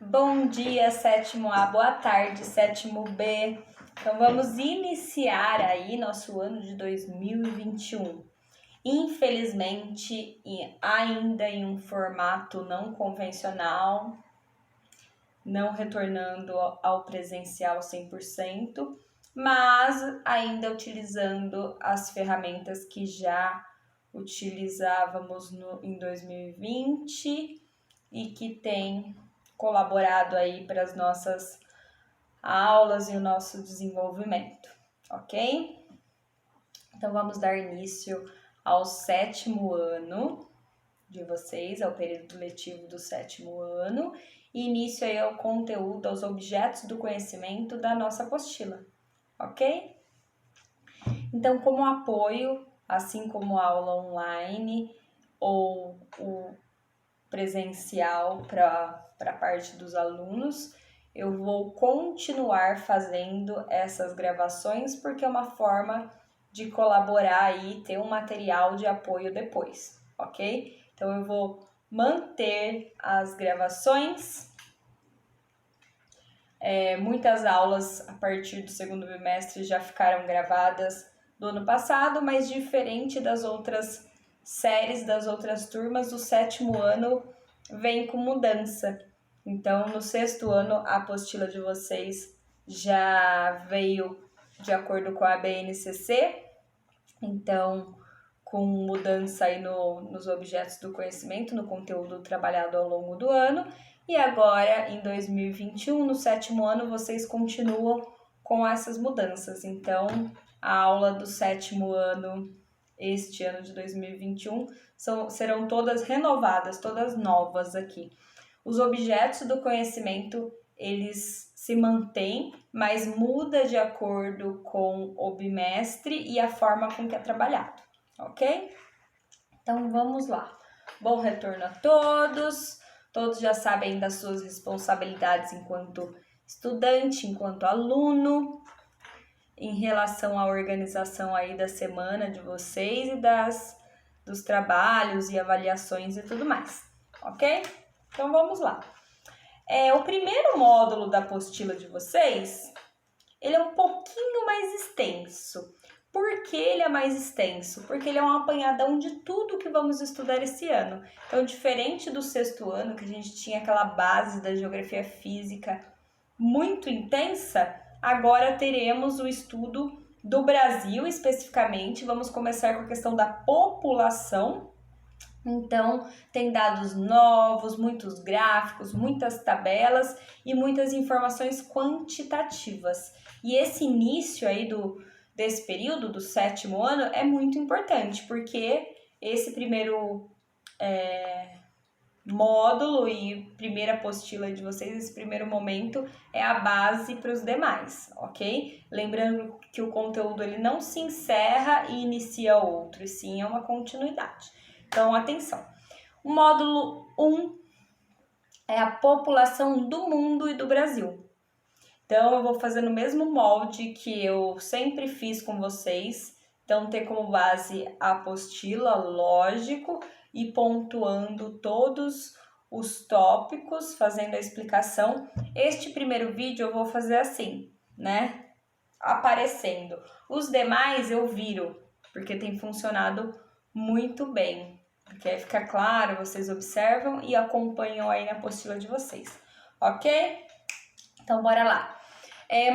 Bom dia, sétimo A, boa tarde, sétimo B. Então vamos iniciar aí nosso ano de 2021. Infelizmente, ainda em um formato não convencional, não retornando ao presencial 100%, mas ainda utilizando as ferramentas que já utilizávamos em 2020 e que tem colaborado aí para as nossas aulas e o nosso desenvolvimento, ok? Então vamos dar início ao sétimo ano de vocês, ao período letivo do sétimo ano, e início aí ao conteúdo, aos objetos do conhecimento da nossa apostila, ok? Então, como apoio, assim como a aula online ou o presencial para a parte dos alunos, eu vou continuar fazendo essas gravações porque é uma forma de colaborar e ter um material de apoio depois, ok? Então eu vou manter as gravações. Muitas aulas a partir do segundo bimestre já ficaram gravadas do ano passado, mas diferente das outras séries, das outras turmas, o sétimo ano vem com mudança. Então, no sexto ano, a apostila de vocês já veio de acordo com a BNCC, então, com mudança aí nos objetos do conhecimento, no conteúdo trabalhado ao longo do ano. E agora, em 2021, no sétimo ano, vocês continuam com essas mudanças. Então, a aula do sétimo ano, este ano de 2021, serão todas renovadas, todas novas aqui. Os objetos do conhecimento, eles se mantêm, mas muda de acordo com o bimestre e a forma com que é trabalhado, ok? Então, vamos lá. Bom retorno a todos. Todos já sabem das suas responsabilidades enquanto estudante, enquanto aluno, em relação à organização aí da semana de vocês e dos trabalhos e avaliações e tudo mais, ok? Então, vamos lá. O primeiro módulo da apostila de vocês, ele é um pouquinho mais extenso. Por que ele é mais extenso? Porque ele é um apanhadão de tudo que vamos estudar esse ano. Então, diferente do sexto ano, que a gente tinha aquela base da geografia física muito intensa, agora teremos o estudo do Brasil especificamente. Vamos começar com a questão da população. Então, tem dados novos, muitos gráficos, muitas tabelas e muitas informações quantitativas. E esse início aí desse período, do sétimo ano, é muito importante, porque esse primeiro módulo e primeira apostila de vocês, esse primeiro momento, é a base para os demais, ok? Lembrando que o conteúdo ele não se encerra e inicia outro, e sim é uma continuidade. Então, atenção. O módulo 1 é a população do mundo e do Brasil. Então, eu vou fazer no mesmo molde que eu sempre fiz com vocês. Então, ter como base a apostila, lógico, e pontuando todos os tópicos, fazendo a explicação. Este primeiro vídeo eu vou fazer assim, né? Aparecendo. Os demais eu viro, porque tem funcionado muito bem. Porque aí fica claro, vocês observam e acompanham aí na apostila de vocês, ok? Então, bora lá.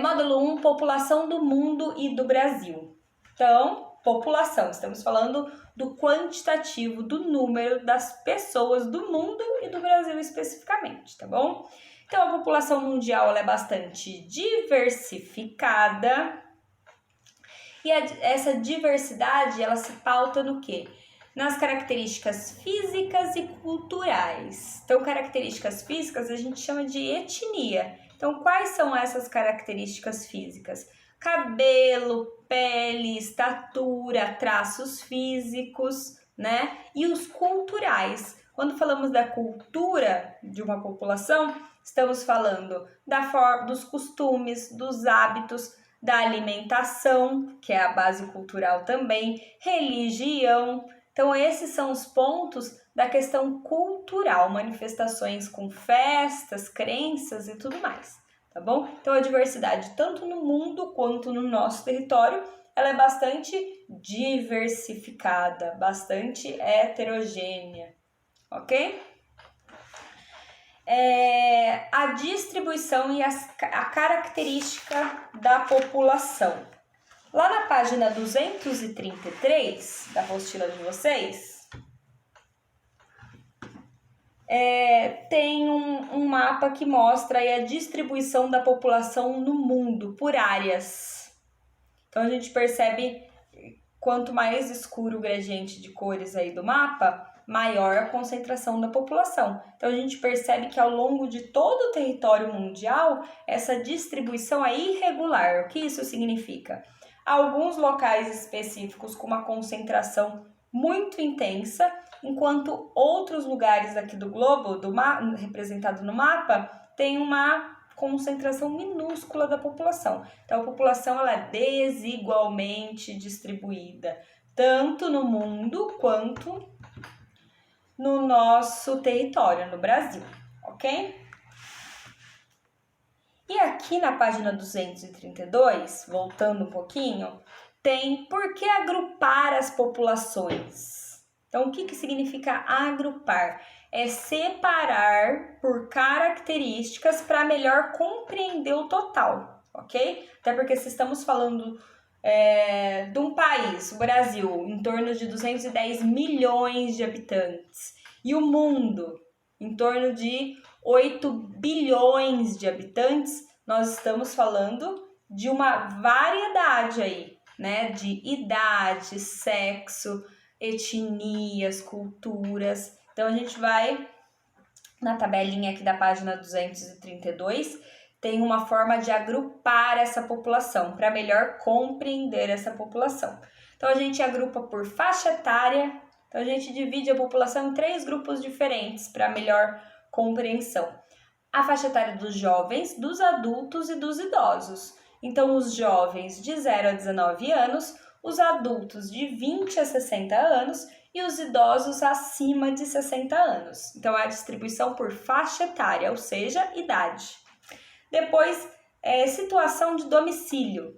Módulo 1, população do mundo e do Brasil. Então, população, estamos falando do quantitativo, do número das pessoas do mundo e do Brasil especificamente, tá bom? Então, a população mundial ela é bastante diversificada e essa diversidade ela se pauta no quê? Nas características físicas e culturais. Então, características físicas a gente chama de etnia. Então, quais são essas características físicas? Cabelo, pele, estatura, traços físicos, né? E os culturais. Quando falamos da cultura de uma população, estamos falando da forma, dos costumes, dos hábitos, da alimentação, que é a base cultural também, religião, Então, esses são os pontos da questão cultural, manifestações com festas, crenças e tudo mais, tá bom? Então, a diversidade, tanto no mundo quanto no nosso território, ela é bastante diversificada, bastante heterogênea, ok? A distribuição e a característica da população. Lá na página 233 da apostila de vocês, tem um mapa que mostra aí a distribuição da população no mundo por áreas. Então, a gente percebe, quanto mais escuro o gradiente de cores aí do mapa, maior a concentração da população. Então, a gente percebe que ao longo de todo o território mundial, essa distribuição é irregular. O que isso significa? Alguns locais específicos com uma concentração muito intensa, enquanto outros lugares aqui do globo, representado no mapa, tem uma concentração minúscula da população. Então, a população ela é desigualmente distribuída, tanto no mundo quanto no nosso território, no Brasil, ok? E aqui na página 232, voltando um pouquinho, tem por que agrupar as populações. Então, o que significa agrupar? É separar por características para melhor compreender o total, ok? Até porque se estamos falando de um país, o Brasil, em torno de 210 milhões de habitantes, e o mundo, em torno de 8 bilhões de habitantes, nós estamos falando de uma variedade aí, né? De idade, sexo, etnias, culturas. Então, a gente vai na tabelinha aqui da página 232, tem uma forma de agrupar essa população, para melhor compreender essa população. Então, a gente agrupa por faixa etária, então a gente divide a população em 3 grupos diferentes, para melhor compreensão. A faixa etária dos jovens, dos adultos e dos idosos. Então, os jovens de 0 a 19 anos, os adultos de 20 a 60 anos e os idosos acima de 60 anos. Então, é a distribuição por faixa etária, ou seja, idade. Depois, situação de domicílio,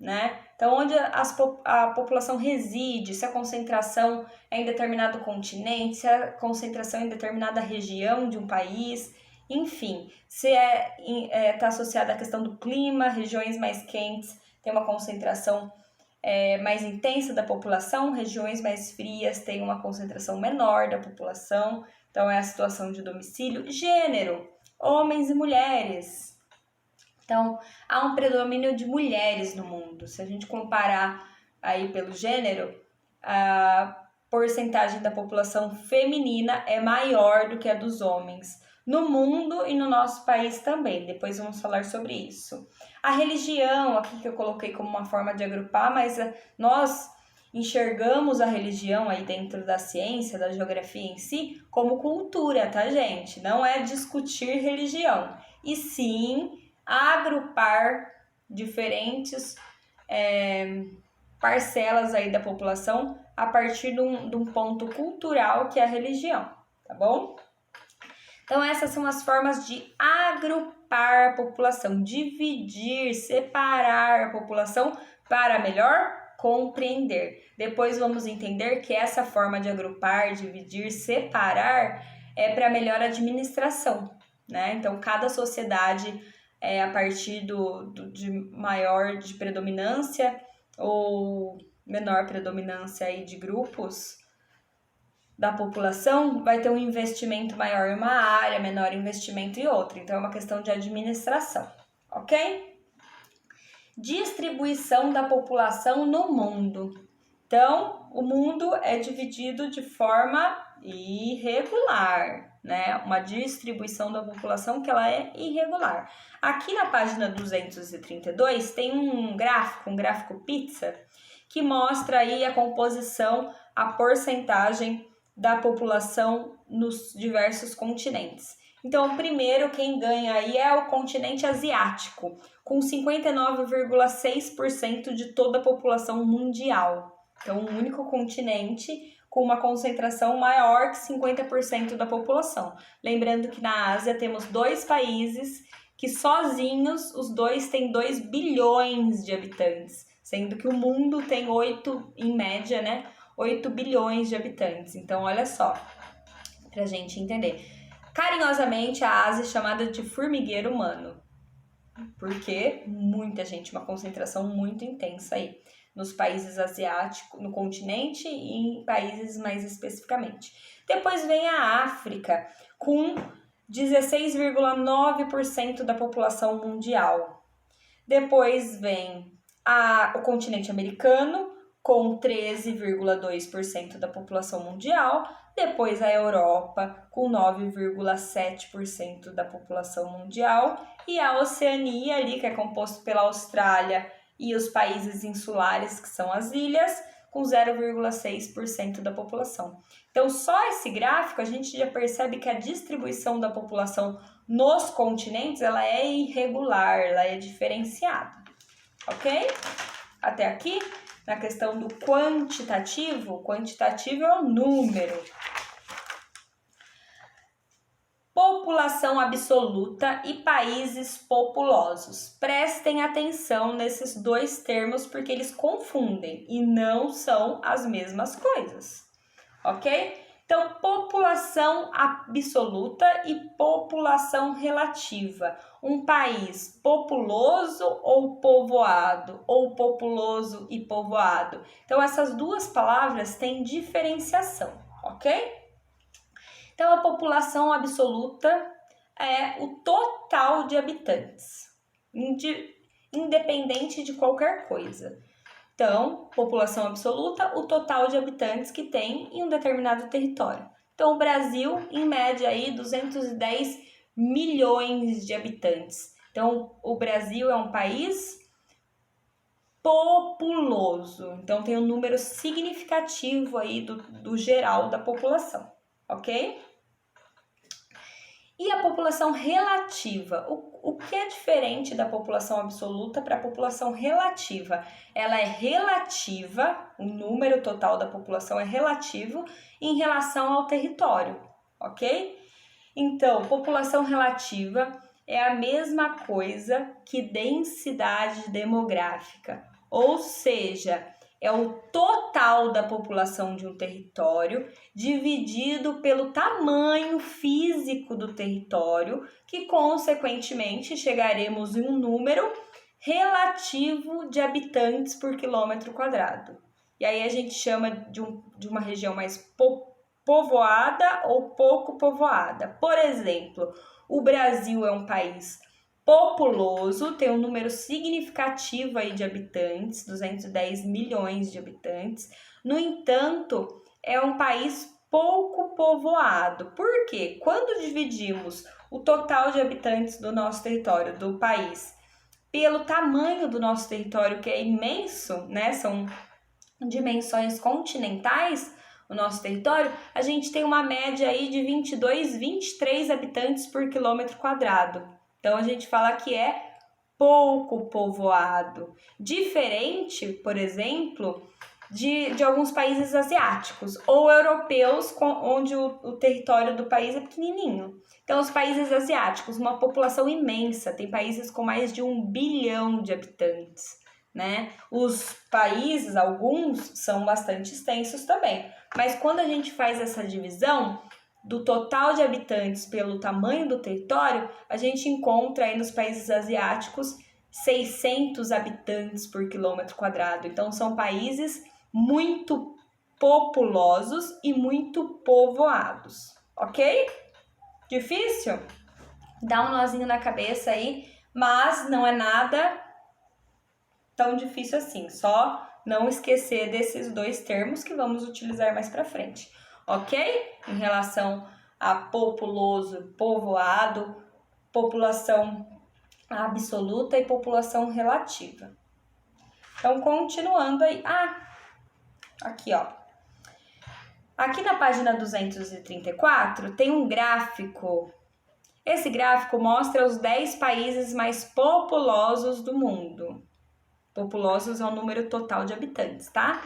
né? Então, onde a população reside, se a concentração é em determinado continente, se a concentração é em determinada região de um país, enfim, se está associada à questão do clima, regiões mais quentes tem uma concentração mais intensa da população, regiões mais frias têm uma concentração menor da população, então é a situação de domicílio. Gênero, homens e mulheres. Então, há um predomínio de mulheres no mundo. Se a gente comparar aí pelo gênero, a porcentagem da população feminina é maior do que a dos homens. No mundo e no nosso país também. Depois vamos falar sobre isso. A religião, aqui que eu coloquei como uma forma de agrupar, mas nós enxergamos a religião aí dentro da ciência, da geografia em si, como cultura, tá, gente? Não é discutir religião, e sim agrupar diferentes parcelas aí da população a partir de um ponto cultural que é a religião, tá bom? Então, essas são as formas de agrupar a população, dividir, separar a população para melhor compreender. Depois vamos entender que essa forma de agrupar, dividir, separar é para melhor administração, né? Então, cada sociedade a partir de maior de predominância ou menor predominância aí de grupos da população, vai ter um investimento maior em uma área, menor investimento em outra. Então, é uma questão de administração, ok? Distribuição da população no mundo. Então, o mundo é dividido de forma irregular, né? Uma distribuição da população que ela é irregular. Aqui na página 232 tem um gráfico pizza, que mostra aí a composição, a porcentagem da população nos diversos continentes. Então, primeiro, quem ganha aí é o continente asiático, com 59,6% de toda a população mundial. Então, um único continente com uma concentração maior que 50% da população. Lembrando que na Ásia temos 2 países que sozinhos, os dois têm 2 bilhões de habitantes, sendo que o mundo tem 8, em média, né, 8 bilhões de habitantes. Então, olha só, pra gente entender. Carinhosamente, a Ásia é chamada de formigueiro humano, porque muita gente, uma concentração muito intensa aí, nos países asiáticos, no continente e em países mais especificamente. Depois vem a África, com 16,9% da população mundial. Depois vem o continente americano, com 13,2% da população mundial. Depois a Europa, com 9,7% da população mundial. E a Oceania, ali, que é composto pela Austrália e os países insulares, que são as ilhas, com 0,6% da população. Então, só esse gráfico, a gente já percebe que a distribuição da população nos continentes, ela é irregular, ela é diferenciada, ok? Até aqui, na questão do quantitativo, quantitativo é o número. População absoluta e países populosos. Prestem atenção nesses 2 termos porque eles confundem e não são as mesmas coisas, ok? Então, população absoluta e população relativa. Um país populoso ou povoado, ou populoso e povoado. Então, essas 2 palavras têm diferenciação, ok? Então, a população absoluta é o total de habitantes, independente de qualquer coisa. Então, população absoluta, o total de habitantes que tem em um determinado território. Então, o Brasil, em média, aí, 210 milhões de habitantes. Então, o Brasil é um país populoso. Então, tem um número significativo aí do geral da população, ok? E a população relativa? O que é diferente da população absoluta para a população relativa? Ela é relativa, o número total da população é relativo em relação ao território, ok? Então, população relativa é a mesma coisa que densidade demográfica, ou seja, é o total da população de um território dividido pelo tamanho físico do território, que consequentemente chegaremos em um número relativo de habitantes por quilômetro quadrado. E aí a gente chama de uma região mais povoada ou pouco povoada. Por exemplo, o Brasil é um país populoso, tem um número significativo aí de habitantes, 210 milhões de habitantes. No entanto, é um país pouco povoado. Por quê? Quando dividimos o total de habitantes do nosso território, do país, pelo tamanho do nosso território, que é imenso, né? São dimensões continentais, o nosso território, a gente tem uma média aí de 22, 23 habitantes por quilômetro quadrado. Então, a gente fala que é pouco povoado. Diferente, por exemplo, de alguns países asiáticos ou europeus, onde o território do país é pequenininho. Então, os países asiáticos, uma população imensa, tem países com mais de 1 bilhão de habitantes, né? Os países, alguns, são bastante extensos também. Mas quando a gente faz essa divisão do total de habitantes pelo tamanho do território, a gente encontra aí nos países asiáticos 600 habitantes por quilômetro quadrado. Então, são países muito populosos e muito povoados, ok? Difícil? Dá um nozinho na cabeça aí, mas não é nada tão difícil assim. Só não esquecer desses 2 termos que vamos utilizar mais para frente. Ok? Em relação a populoso, povoado, população absoluta e população relativa. Então, continuando aí. Aqui, ó. Aqui na página 234 tem um gráfico. Esse gráfico mostra os 10 países mais populosos do mundo. Populosos é o número total de habitantes, tá?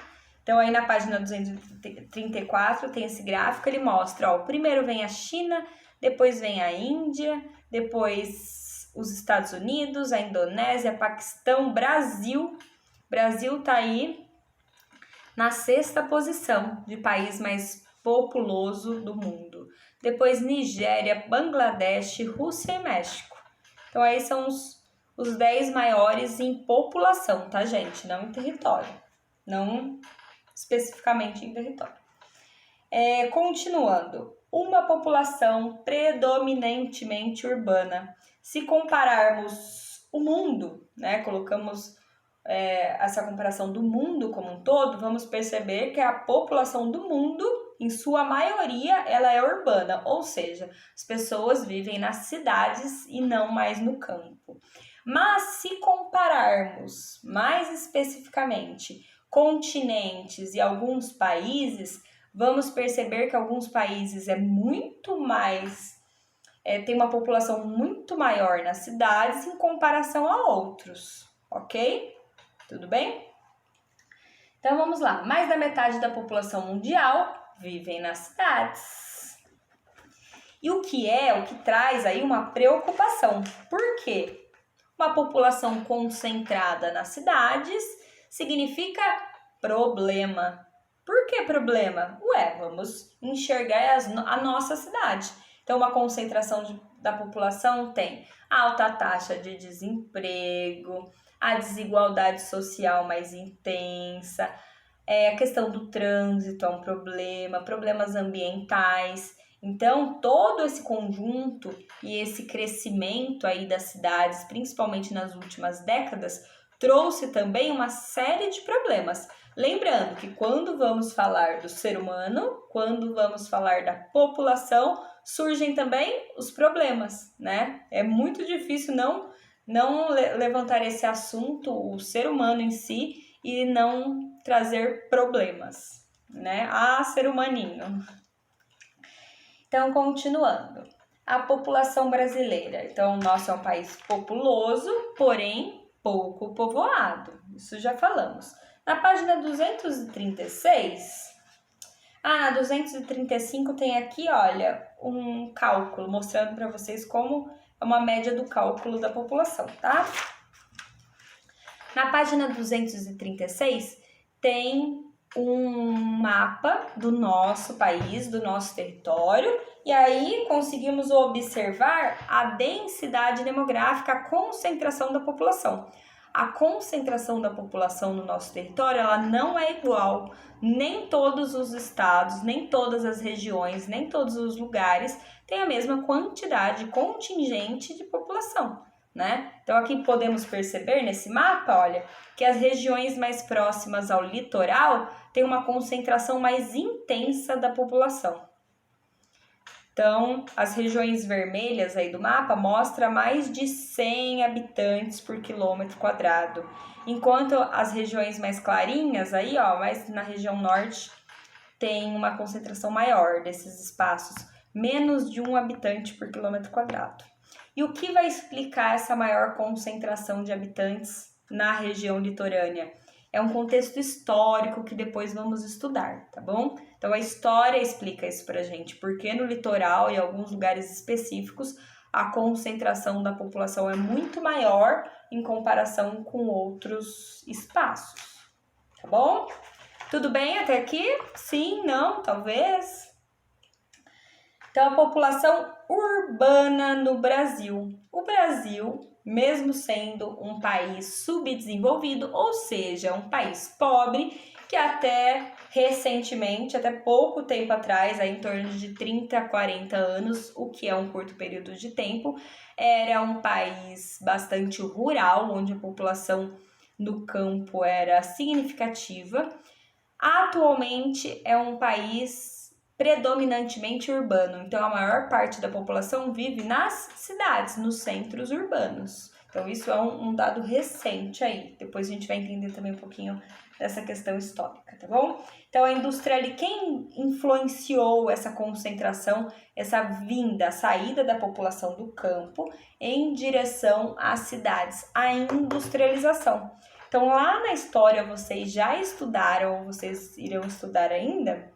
Então, aí na página 234 tem esse gráfico, ele mostra, ó, primeiro vem a China, depois vem a Índia, depois os Estados Unidos, a Indonésia, Paquistão, Brasil. Brasil tá aí na 6ª posição de país mais populoso do mundo. Depois Nigéria, Bangladesh, Rússia e México. Então aí são os 10 maiores em população, tá, gente? Não em território. Não especificamente em território. Continuando. Uma população predominantemente urbana. Se compararmos o mundo, né? Colocamos essa comparação do mundo como um todo, vamos perceber que a população do mundo, em sua maioria, ela é urbana, ou seja, as pessoas vivem nas cidades e não mais no campo. Mas se compararmos mais especificamente continentes e alguns países, vamos perceber que alguns países tem uma população muito maior nas cidades em comparação a outros, ok? Tudo bem? Então vamos lá, mais da metade da população mundial vivem nas cidades. E o que traz aí uma preocupação. Por quê? Uma população concentrada nas cidades significa problema. Por que problema? Vamos enxergar a nossa cidade. Então, uma concentração da população tem alta taxa de desemprego, a desigualdade social mais intensa, a questão do trânsito é um problema, problemas ambientais. Então, todo esse conjunto e esse crescimento aí das cidades, principalmente nas últimas décadas, trouxe também uma série de problemas. Lembrando que quando vamos falar do ser humano, quando vamos falar da população, surgem também os problemas, né? É muito difícil não levantar esse assunto, o ser humano em si, e não trazer problemas, né? Ser humaninho. Então, continuando. A população brasileira. Então, o nosso é um país populoso, porém pouco povoado. Isso já falamos. Na página 236, na 235 tem aqui, olha, um cálculo mostrando para vocês como é uma média do cálculo da população, tá? Na página 236 tem um mapa do nosso país, do nosso território, e aí conseguimos observar a densidade demográfica, a concentração da população. A concentração da população no nosso território, ela não é igual, nem todos os estados, nem todas as regiões, nem todos os lugares têm a mesma quantidade contingente de população, né? Então aqui podemos perceber nesse mapa, olha, que as regiões mais próximas ao litoral têm uma concentração mais intensa da população. Então, as regiões vermelhas aí do mapa mostram mais de 100 habitantes por quilômetro quadrado, enquanto as regiões mais clarinhas aí, mais na região norte, tem uma concentração maior desses espaços, menos de 1 habitante por quilômetro quadrado. E o que vai explicar essa maior concentração de habitantes na região litorânea? É um contexto histórico que depois vamos estudar, tá bom? Então, a história explica isso pra gente, porque no litoral e alguns lugares específicos, a concentração da população é muito maior em comparação com outros espaços, tá bom? Tudo bem até aqui? Sim, não, talvez? Então, a população urbana no Brasil. O Brasil, mesmo sendo um país subdesenvolvido, ou seja, um país pobre, que até recentemente, até pouco tempo atrás, em torno de 30 a 40 anos, o que é um curto período de tempo, era um país bastante rural, onde a população no campo era significativa. Atualmente é um país predominantemente urbano, então a maior parte da população vive nas cidades, nos centros urbanos. Então isso é um dado recente aí, depois a gente vai entender também um pouquinho dessa questão histórica, tá bom? Então quem influenciou essa concentração, essa vinda, a saída da população do campo em direção às cidades? A industrialização. Então, lá na história vocês já estudaram, ou vocês irão estudar ainda,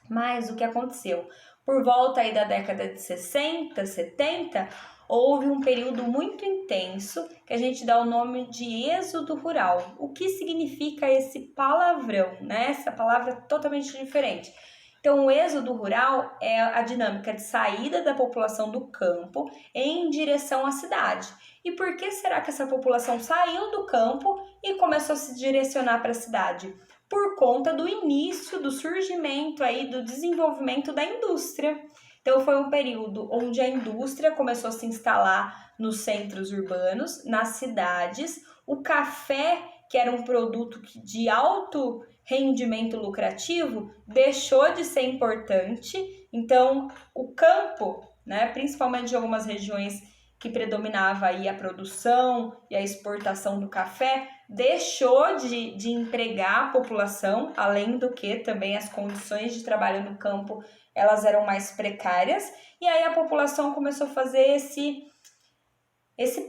mas o que aconteceu? Por volta aí da década de 60, 70, houve um período muito intenso que a gente dá o nome de êxodo rural. O que significa esse palavrão, né? Essa palavra totalmente diferente. Então, o êxodo rural é a dinâmica de saída da população do campo em direção à cidade. E por que será que essa população saiu do campo e começou a se direcionar para a cidade? Por conta do início, do surgimento aí, do desenvolvimento da indústria. Então, foi um período onde a indústria começou a se instalar nos centros urbanos, nas cidades. O café, que era um produto de alto rendimento lucrativo, deixou de ser importante. Então, o campo, né, principalmente de algumas regiões que predominava aí a produção e a exportação do café, deixou de empregar a população, além do que também as condições de trabalho no campo, elas eram mais precárias, e aí a população começou a fazer esse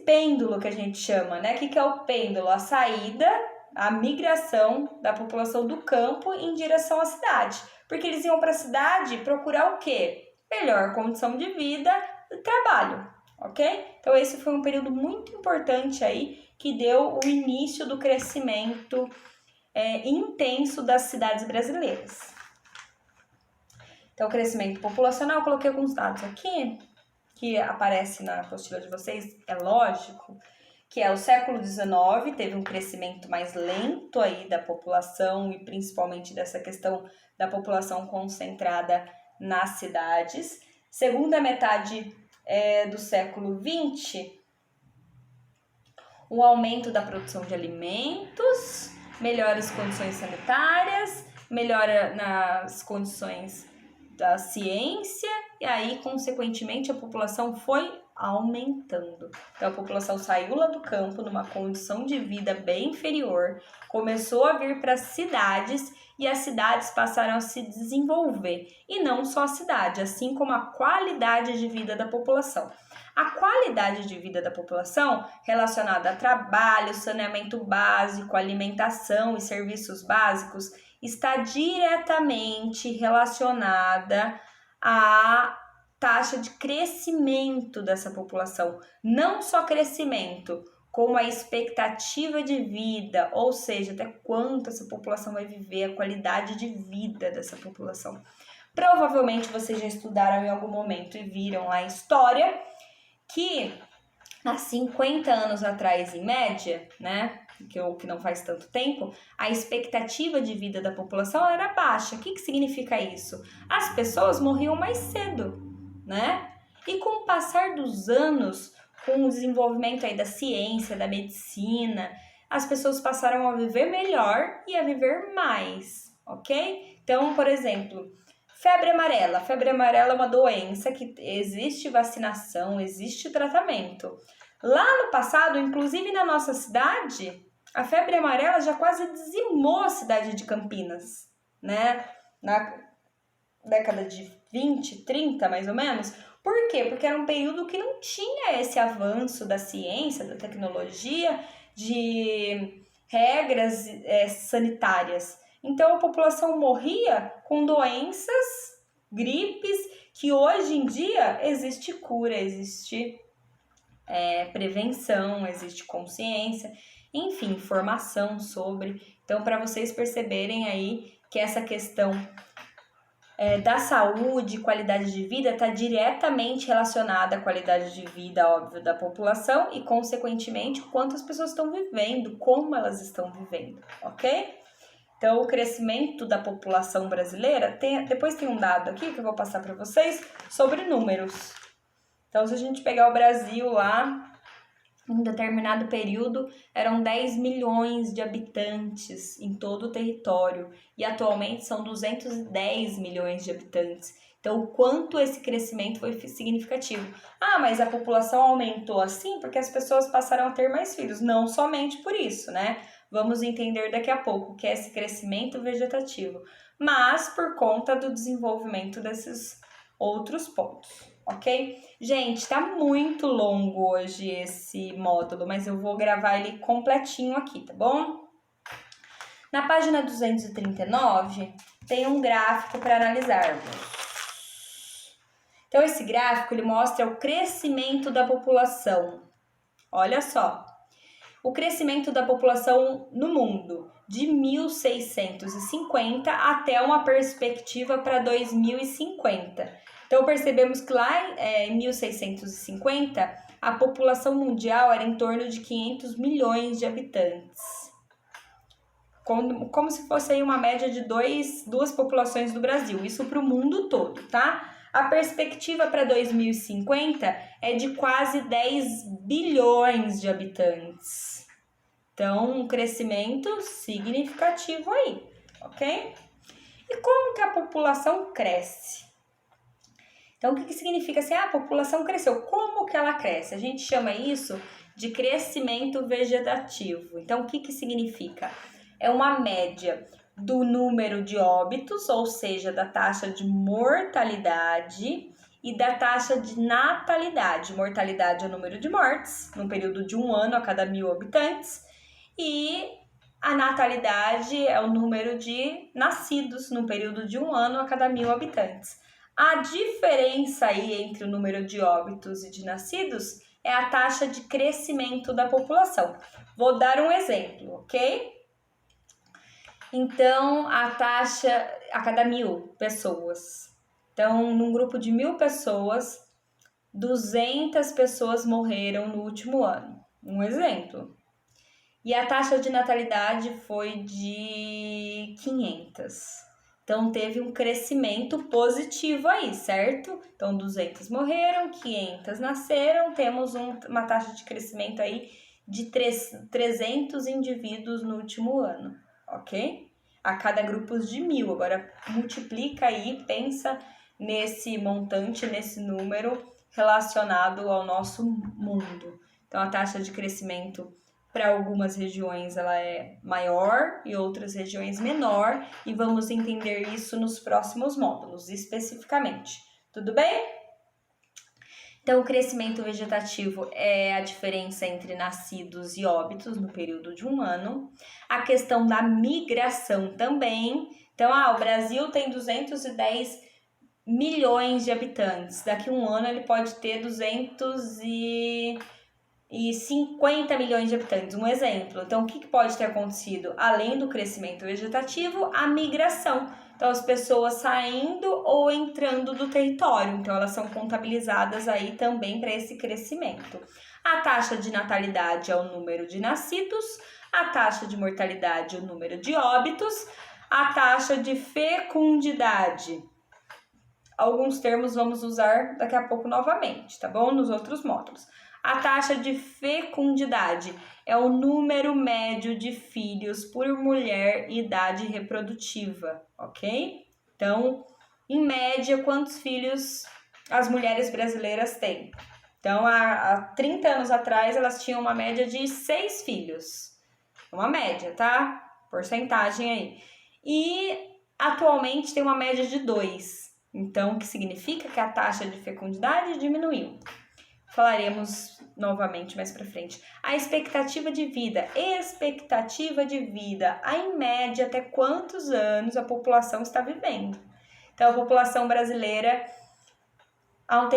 pêndulo que a gente chama, né? O que é o pêndulo? A saída, a migração da população do campo em direção à cidade, porque eles iam para a cidade procurar o quê? Melhor condição de vida e trabalho. Ok? Então, esse foi um período muito importante aí que deu o início do crescimento intenso das cidades brasileiras. Então, o crescimento populacional, eu coloquei alguns dados aqui que aparece na apostila de vocês, é lógico, que o século XIX teve um crescimento mais lento aí da população e principalmente dessa questão da população concentrada nas cidades. Segunda metade do século XX, um aumento da produção de alimentos, melhores condições sanitárias, melhora nas condições da ciência e aí, consequentemente, a população foi aumentando. Então, a população saiu lá do campo numa condição de vida bem inferior, começou a vir para as cidades e as cidades passaram a se desenvolver. E não só a cidade, assim como a qualidade de vida da população. A qualidade de vida da população relacionada a trabalho, saneamento básico, alimentação e serviços básicos está diretamente relacionada à taxa de crescimento dessa população. Não só crescimento, como a expectativa de vida, ou seja, até quanto essa população vai viver, a qualidade de vida dessa população. Provavelmente vocês já estudaram em algum momento e viram lá a história que há 50 anos atrás, em média, né, que não faz tanto tempo, a expectativa de vida da população era baixa. O que significa isso? As pessoas morriam mais cedo, né? E com o passar dos anos, com o desenvolvimento aí da ciência, da medicina, as pessoas passaram a viver melhor e a viver mais, ok? Então, por exemplo, febre amarela. Febre amarela é uma doença que existe vacinação, existe tratamento. Lá no passado, inclusive na nossa cidade, a febre amarela já quase dizimou a cidade de Campinas, né? Na década de 20, 30, mais ou menos. Por quê? Porque era um período que não tinha esse avanço da ciência, da tecnologia, de regras sanitárias. Então, a população morria com doenças, gripes, que hoje em dia existe cura, existe prevenção, existe consciência, enfim, informação sobre. Então, para vocês perceberem aí que essa questão da saúde, qualidade de vida, está diretamente relacionada à qualidade de vida, óbvio, da população e, consequentemente, quanto as pessoas estão vivendo, como elas estão vivendo, ok? Então, o crescimento da população brasileira, depois tem um dado aqui que eu vou passar para vocês sobre números. Então, se a gente pegar o Brasil lá, em um determinado período, eram 10 milhões de habitantes em todo o território e atualmente são 210 milhões de habitantes. Então, o quanto esse crescimento foi significativo. Ah, mas a população aumentou assim porque as pessoas passaram a ter mais filhos. Não somente por isso, né? Vamos entender daqui a pouco o que é esse crescimento vegetativo, mas por conta do desenvolvimento desses outros pontos, ok? Gente, tá muito longo hoje esse módulo, mas eu vou gravar ele completinho aqui, tá bom? Na página 239, tem um gráfico para analisarmos. Então, esse gráfico ele mostra o crescimento da população. Olha só, o crescimento da população no mundo, de 1650 até uma perspectiva para 2050. Então, percebemos que lá em 1650, a população mundial era em torno de 500 milhões de habitantes. Como se fosse aí uma média de duas populações do Brasil, isso para o mundo todo, tá? A perspectiva para 2050 é de quase 10 bilhões de habitantes. Então, um crescimento significativo aí, ok? E como que a população cresce? Então, o que significa assim? A população cresceu. Como que ela cresce? A gente chama isso de crescimento vegetativo. Então, o que significa? É uma média do número de óbitos, ou seja, da taxa de mortalidade e da taxa de natalidade. Mortalidade é o número de mortes, num período de 1 ano a cada 1.000 habitantes, e a natalidade é o número de nascidos, num período de 1 ano a cada 1.000 habitantes. A diferença aí entre o número de óbitos e de nascidos é a taxa de crescimento da população. Vou dar um exemplo, ok? Então, a taxa a cada 1.000 pessoas. Então, num grupo de 1.000 pessoas, 200 pessoas morreram no último ano. Um exemplo. E a taxa de natalidade foi de 500. Então, teve um crescimento positivo aí, certo? Então, 200 morreram, 500 nasceram, temos uma taxa de crescimento aí de 300 indivíduos no último ano, ok? A cada grupo de 1.000. Agora, multiplica aí, pensa nesse montante, nesse número relacionado ao nosso mundo. Então, a taxa de crescimento para algumas regiões ela é maior e outras regiões menor, e vamos entender isso nos próximos módulos, especificamente. Tudo bem? Então, o crescimento vegetativo é a diferença entre nascidos e óbitos no período de 1 ano. A questão da migração também. Então, o Brasil tem 210 milhões de habitantes. Daqui a 1 ano ele pode ter 250 milhões de habitantes, um exemplo. Então, o que pode ter acontecido? Além do crescimento vegetativo, a migração. Então, as pessoas saindo ou entrando do território. Então, elas são contabilizadas aí também para esse crescimento. A taxa de natalidade é o número de nascidos, a taxa de mortalidade é o número de óbitos, a taxa de fecundidade. Alguns termos vamos usar daqui a pouco novamente, tá bom? Nos outros módulos. A taxa de fecundidade é o número médio de filhos por mulher e idade reprodutiva, ok? Então, em média, quantos filhos as mulheres brasileiras têm? Então, há 30 anos atrás, elas tinham uma média de 6 filhos. Uma média, tá? Porcentagem aí. E, atualmente, tem uma média de 2. Então, o que significa que a taxa de fecundidade diminuiu. Falaremos novamente mais para frente. A expectativa de vida. Em média, até quantos anos a população está vivendo? Então, a população brasileira, há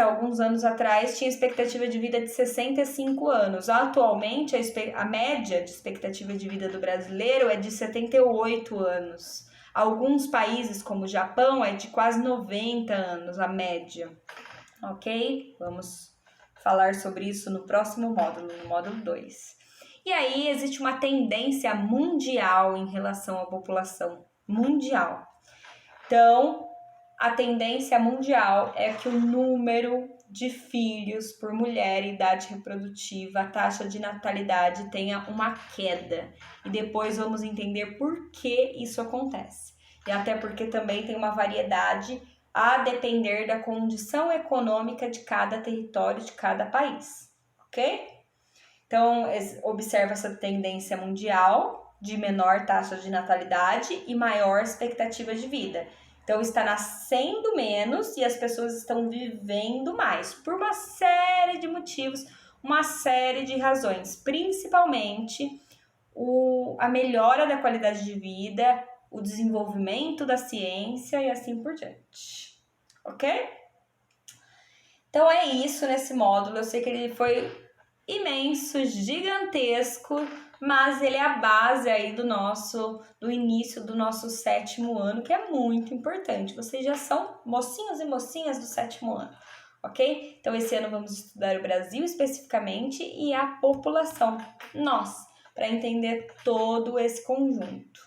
alguns anos atrás, tinha expectativa de vida de 65 anos. Atualmente, a média de expectativa de vida do brasileiro é de 78 anos. Alguns países, como o Japão, é de quase 90 anos a média. Ok? Vamos falar sobre isso no próximo módulo, no módulo 2. E aí existe uma tendência mundial em relação à população mundial. Então, a tendência mundial é que o número de filhos por mulher e idade reprodutiva, a taxa de natalidade tenha uma queda. E depois vamos entender por que isso acontece. E até porque também tem uma variedade a depender da condição econômica de cada território, de cada país, ok? Então, observa essa tendência mundial de menor taxa de natalidade e maior expectativa de vida. Então, está nascendo menos e as pessoas estão vivendo mais, por uma série de motivos, uma série de razões, principalmente a melhora da qualidade de vida, o desenvolvimento da ciência e assim por diante. Ok? Então é isso nesse módulo. Eu sei que ele foi imenso, gigantesco, mas ele é a base aí do início do nosso 7º ano, que é muito importante. Vocês já são mocinhos e mocinhas do 7º ano, ok? Então esse ano vamos estudar o Brasil especificamente e a população, nós, para entender todo esse conjunto.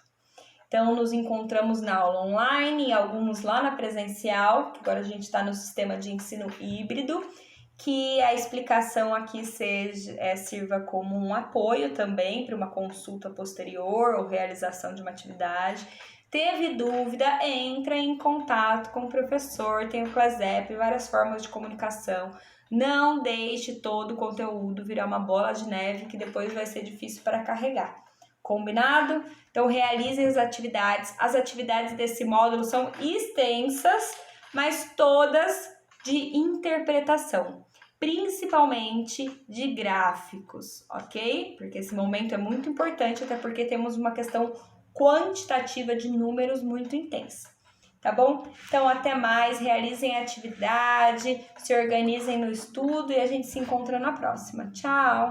Então, nos encontramos na aula online e alguns lá na presencial, que agora a gente está no sistema de ensino híbrido, que a explicação aqui sirva como um apoio também para uma consulta posterior ou realização de uma atividade. Teve dúvida? Entra em contato com o professor, tem o CLASEP, várias formas de comunicação. Não deixe todo o conteúdo virar uma bola de neve que depois vai ser difícil para carregar. Combinado? Então, realizem as atividades. As atividades desse módulo são extensas, mas todas de interpretação, principalmente de gráficos, ok? Porque esse momento é muito importante, até porque temos uma questão quantitativa de números muito intensa, tá bom? Então, até mais, realizem a atividade, se organizem no estudo e a gente se encontra na próxima. Tchau!